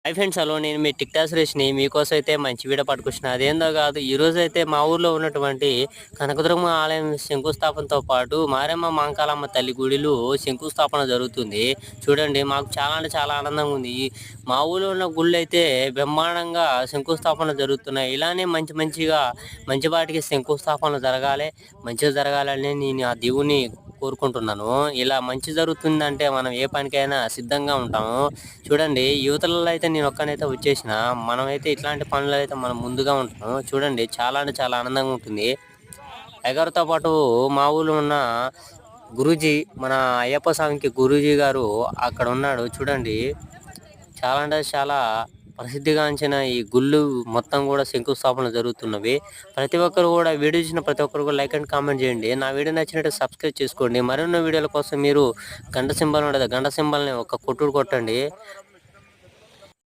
Hi friends, hello. నేను మీ TikTok సురేష్ని మీకోసం అయితే మంచి వీడియో పట్టుకొచ్చిన. అదేందో కాదు, ఈరోజు అయితే మా ఊర్లో ఉన్నటువంటి కనకదుర్గమ్మ ఆలయం శంకుస్థాపనతో పాటు మారేమ్మ మాంకాలమ్మ తల్లి గుడిలో శంకుస్థాపన జరుగుతుంది. చూడండి, మాకు చాలా అంటే చాలా ఆనందంగా ఉంది. మా ఊర్లో ఉన్న గుళ్ళు అయితే బ్రహ్మాండంగా శంకుస్థాపన జరుగుతున్నాయి. ఇలానే మంచిగా మంచి వాటికి శంకుస్థాపన జరగాలి, మంచిగా జరగాలని నేను ఆ దేవుని కోరుకుంటున్నాను. ఇలా మంచి జరుగుతుందంటే మనం ఏ పనికైనా సిద్ధంగా ఉంటాము. చూడండి, యువతలలో అయితే నేను ఒక్కనైతే వచ్చేసిన, మనమైతే ఇట్లాంటి పనులు అయితే మనం ముందుగా ఉంటాము. చూడండి, చాలా అంటే చాలా ఆనందంగా ఉంటుంది. అయ్యగారితో పాటు మా ఊళ్ళో ఉన్న గురూజీ, మన అయ్యప్ప స్వామికి గురూజీ గారు అక్కడ ఉన్నాడు. చూడండి, చాలా అంటే చాలా ప్రసిద్ధిగాంచిన ఈ గుళ్ళు మొత్తం కూడా శంకుస్థాపన జరుగుతున్నవి. ప్రతి ఒక్కరు కూడా వీడియో చూసిన ప్రతి ఒక్కరు కూడా లైక్ అండ్ కామెంట్ చేయండి. నా వీడియో నచ్చినట్టు సబ్స్క్రైబ్ చేసుకోండి. మరిన్ని వీడియోల కోసం మీరు గంట సింబల్ ఉంటుంది, గంట సింబల్ని ఒక కొట్టుడు కొట్టండి.